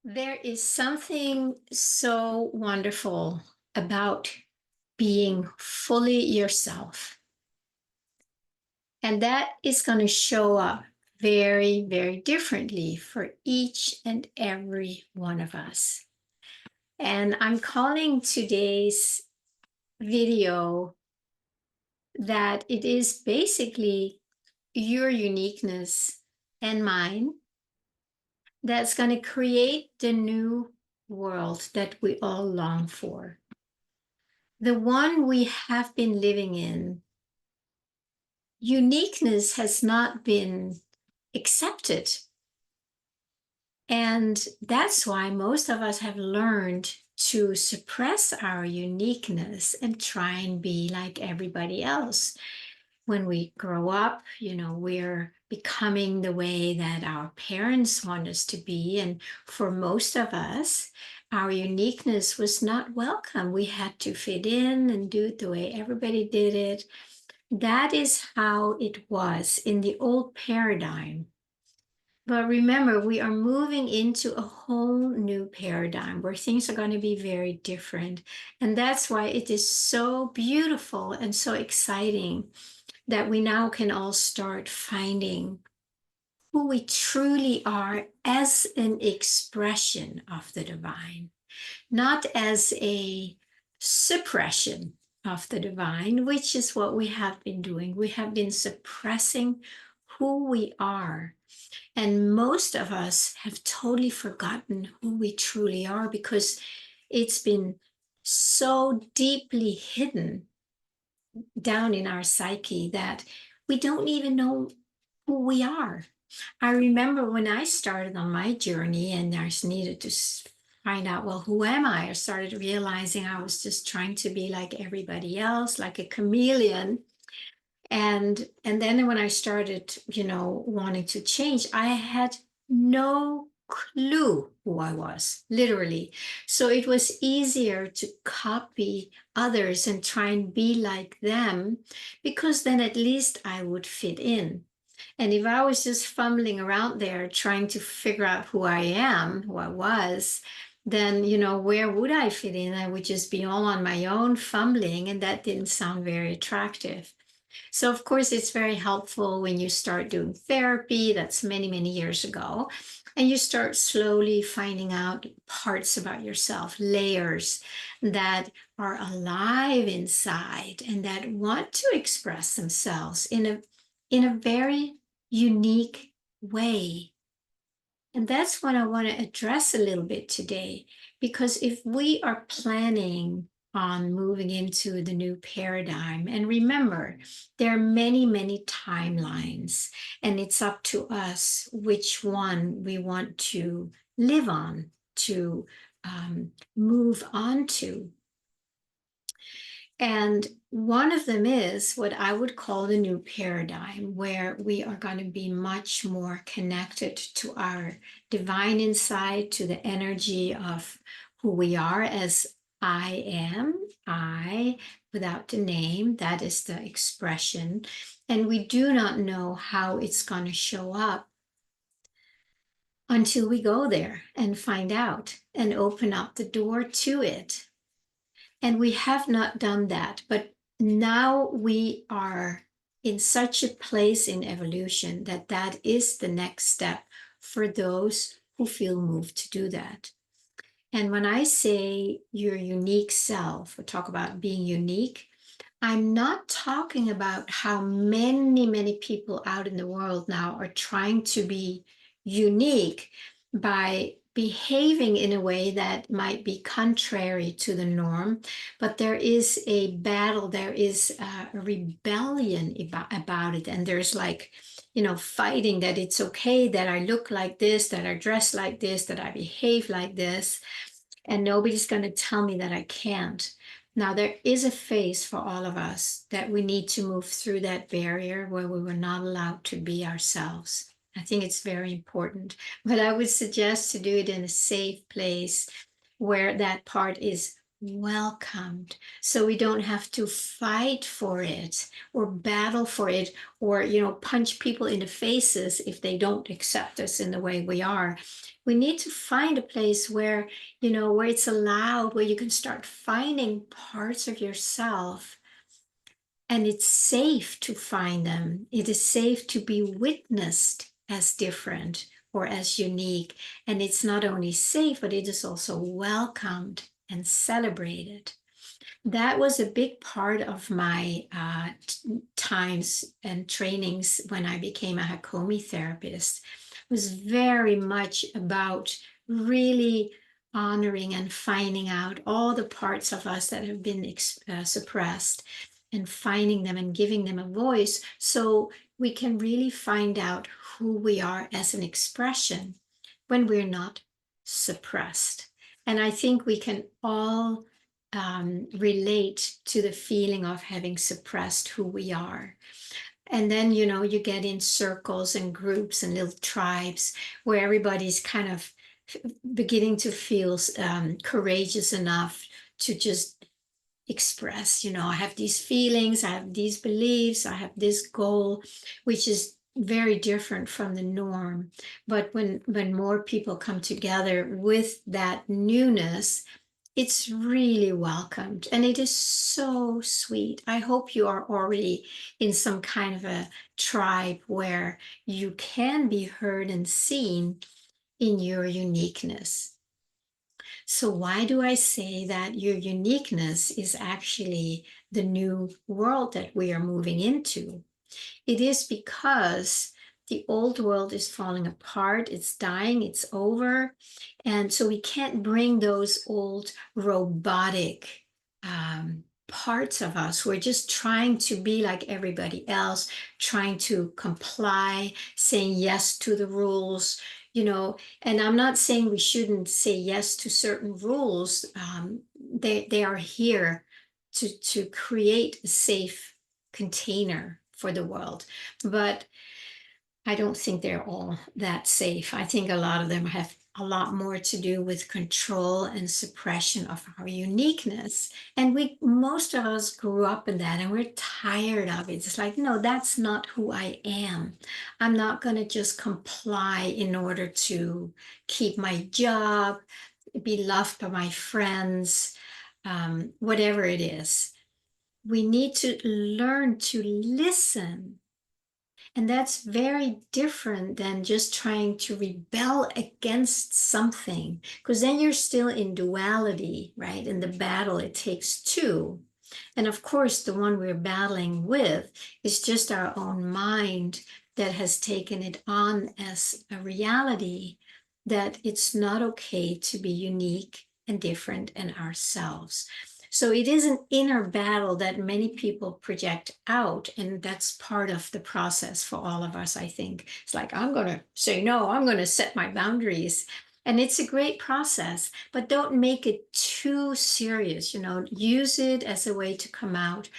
There is something so wonderful about being fully yourself. And that is going to show up very, very differently for each and every one of us. And I'm calling today's video that it is basically your uniqueness and mine that's going to create the new world that we all long for. The one we have been living in, uniqueness has not been accepted. And that's why most of us have learned to suppress our uniqueness and try and be like everybody else. When we grow up, we're becoming the way that our parents want us to be. And for most of us, our uniqueness was not welcome. We had to fit in and do it the way everybody did it. That is how it was in the old paradigm. But remember, we are moving into a whole new paradigm where things are going to be very different. And that's why it is so beautiful and so exciting that we now can all start finding who we truly are as an expression of the divine, not as a suppression of the divine, which is what we have been doing. We have been suppressing who we are. And most of us have totally forgotten who we truly are because it's been so deeply hidden down in our psyche that we don't even know who we are. I remember when I started on my journey and I needed to find out, well, who am I? I started realizing I was just trying to be like everybody else, like a chameleon. And then when I started, wanting to change, I had no clue who I was, literally. So it was easier to copy others and try and be like them, because then at least I would fit in. And if I was just fumbling around there trying to figure out who I am, who I was, then, where would I fit in? I would just be all on my own fumbling, and that didn't sound very attractive. So, of course, it's very helpful when you start doing therapy. That's many, many years ago. And you start slowly finding out parts about yourself, layers that are alive inside and that want to express themselves in a very unique way. And that's what I want to address a little bit today, because if we are planning on moving into the new paradigm, and remember, there are many, many timelines, and it's up to us which one we want to live on, to move on to. And one of them is what I would call the new paradigm, where we are going to be much more connected to our divine inside, to the energy of who we are as I am, I, without the name, that is the expression. And we do not know how it's going to show up until we go there and find out and open up the door to it. And we have not done that, but now we are in such a place in evolution that that is the next step for those who feel moved to do that. And when I say your unique self, or talk about being unique, I'm not talking about how many, many people out in the world now are trying to be unique by behaving in a way that might be contrary to the norm, but there is a battle, there is a rebellion about it, and there's like, fighting that it's okay that I look like this, that I dress like this, that I behave like this, and nobody's going to tell me that I can't. Now, there is a phase for all of us that we need to move through that barrier where we were not allowed to be ourselves. I think it's very important, but I would suggest to do it in a safe place where that part is welcomed, so we don't have to fight for it or battle for it, or punch people in the faces if they don't accept us in the way we are. We need to find a place where, where it's allowed, where you can start finding parts of yourself, and it's safe to find them. It is safe to be witnessed as different or as unique. And it's not only safe, but it is also welcomed and celebrated. That was a big part of my times and trainings when I became a Hakomi therapist. It was very much about really honoring and finding out all the parts of us that have been suppressed, and finding them and giving them a voice so we can really find out who we are as an expression when we're not suppressed. And I think we can all relate to the feeling of having suppressed who we are. And then, you get in circles and groups and little tribes where everybody's kind of beginning to feel courageous enough to just express, I have these feelings, I have these beliefs, I have this goal, which is very different from the norm. But when more people come together with that newness, it's really welcomed, and it is so sweet. I hope you are already in some kind of a tribe where you can be heard and seen in your uniqueness. So why do I say that your uniqueness is actually the new world that we are moving into? It is because the old world is falling apart, it's dying, it's over. And so we can't bring those old robotic parts of us who are just trying to be like everybody else, trying to comply, saying yes to the rules, and I'm not saying we shouldn't say yes to certain rules. They are here to create a safe container for the world. But I don't think they're all that safe. I think a lot of them have a lot more to do with control and suppression of our uniqueness. And most of us grew up in that, and we're tired of it. It's like, no, that's not who I am. I'm not going to just comply in order to keep my job, be loved by my friends, whatever it is. We need to learn to listen, and that's very different than just trying to rebel against something, because then you're still in duality, right? In the battle, it takes two. And of course, the one we're battling with is just our own mind that has taken it on as a reality that it's not okay to be unique and different in ourselves. So it is an inner battle that many people project out, and that's part of the process for all of us, I think. It's like, I'm going to say no, I'm going to set my boundaries. And it's a great process, but don't make it too serious, use it as a way to come out,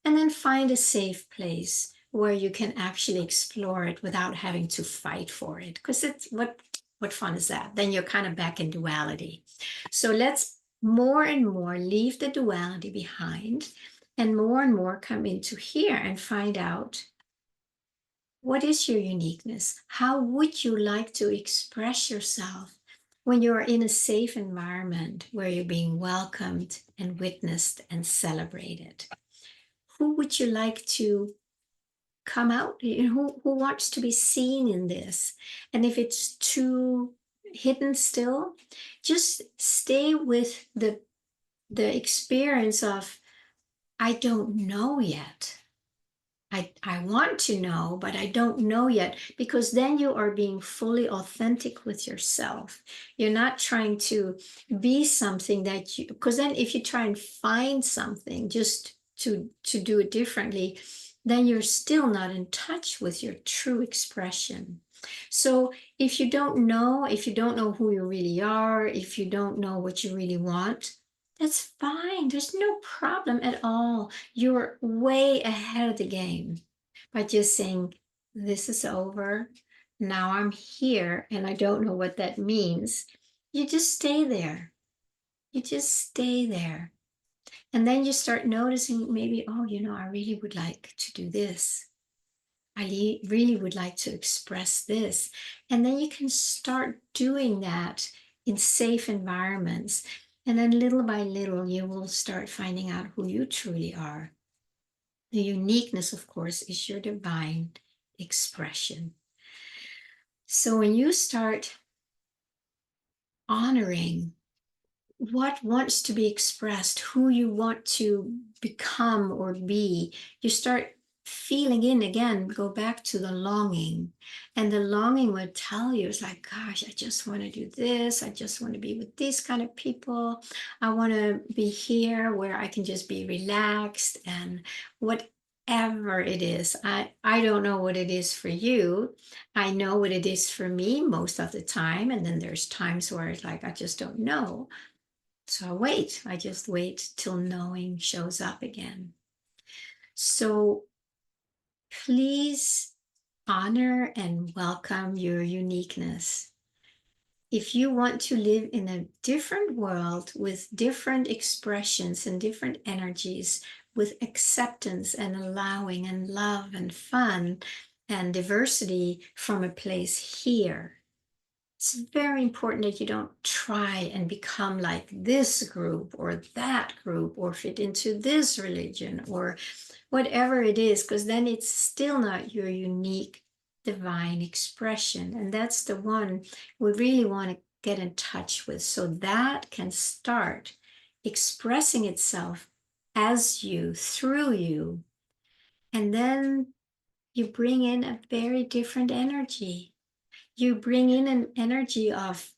and then find a safe place where you can actually explore it without having to fight for it. Because it's what fun is that? Then you're kind of back in duality. So let's more and more leave the duality behind, and more come into here and find out, what is your uniqueness? How would you like to express yourself when you're in a safe environment where you're being welcomed and witnessed and celebrated? Who would you like to come out? Who wants to be seen in this? And if it's too hidden still, just stay with the experience of, I don't know yet. I want to know, but I don't know yet, because then you are being fully authentic with yourself. You're not trying to be something that because then if you try and find something just to do it differently, then you're still not in touch with your true expression. So if you don't know who you really are, if you don't know what you really want, that's fine. There's no problem at all. You're way ahead of the game by just saying, this is over. Now I'm here and I don't know what that means. You just stay there. You just stay there. And then you start noticing maybe, oh, I really would like to do this. really would like to express this. And then you can start doing that in safe environments. And then little by little, you will start finding out who you truly are. The uniqueness, of course, is your divine expression. So when you start honoring what wants to be expressed, who you want to become or be, you start feeling in again, go back to the longing. And the longing would tell you, it's like, gosh, I just want to do this. I just want to be with these kind of people. I want to be here where I can just be relaxed and whatever it is. I don't know what it is for you. I know what it is for me most of the time. And then there's times where it's like, I just don't know. So I wait. I just wait till knowing shows up again. So please honor and welcome your uniqueness. If you want to live in a different world with different expressions and different energies, with acceptance and allowing and love and fun and diversity from a place here, it's very important that you don't try and become like this group or that group or fit into this religion or whatever it is, because then it's still not your unique divine expression. And that's the one we really want to get in touch with, so that can start expressing itself as you, through you. And then you bring in a very different energy. You bring in an energy of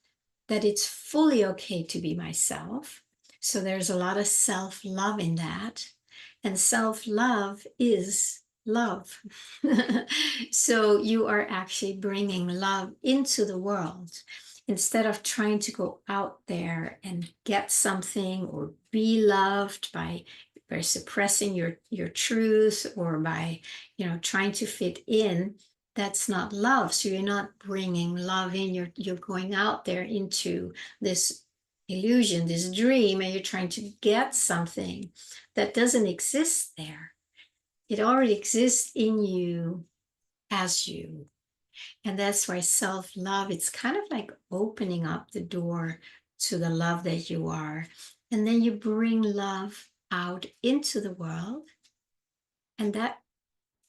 that it's fully okay to be myself. So there's a lot of self-love in that. And self-love is love. So you are actually bringing love into the world instead of trying to go out there and get something or be loved by suppressing your truth or by trying to fit in. That's not love. So you're not bringing love in. You're going out there into this illusion, this dream, and you're trying to get something that doesn't exist there. It already exists in you as you. And that's why self-love, it's kind of like opening up the door to the love that you are. And then you bring love out into the world. And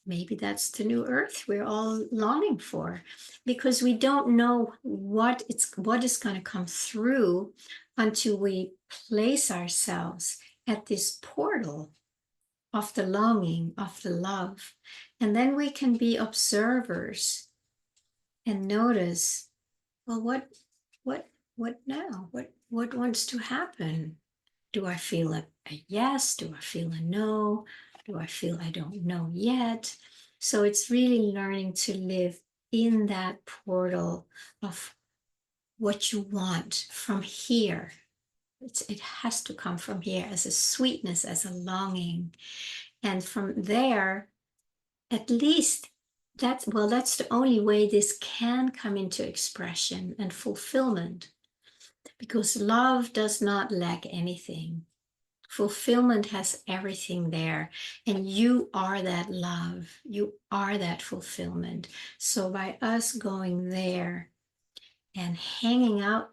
maybe that's the new earth we're all longing for, because we don't know what is going to come through until we place ourselves at this portal of the longing, of the love. And then we can be observers and notice, well, what now? What wants to happen? Do I feel a yes? Do I feel a no? Do I feel I don't know yet? So it's really learning to live in that portal of what you want from here. It has to come from here as a sweetness, as a longing. And from there, at least that's the only way this can come into expression and fulfillment, because love does not lack anything. Fulfillment has everything there, and you are that love. You are that fulfillment. So by us going there and hanging out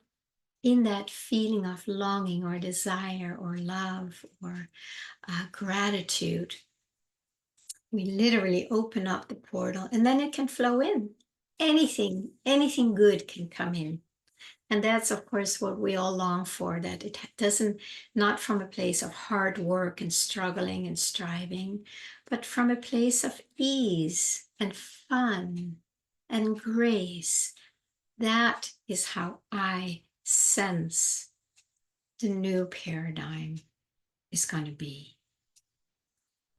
in that feeling of longing or desire or love or gratitude, we literally open up the portal, and then it can flow in. Anything good can come in. And that's, of course, what we all long for, that it doesn't, not from a place of hard work and struggling and striving, but from a place of ease and fun and grace. That is how I sense the new paradigm is going to be.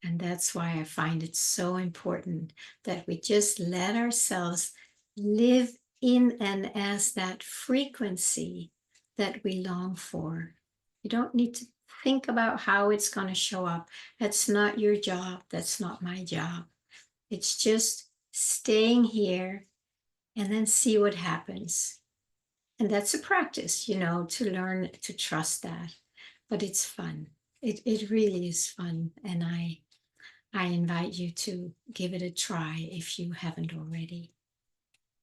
And that's why I find it so important that we just let ourselves live in and as that frequency that we long for. You don't need to think about how it's going to show up. That's not your job. That's not my job. It's just staying here and then see what happens. And that's a practice, to learn to trust that. But it's fun. It really is fun. And I invite you to give it a try if you haven't already.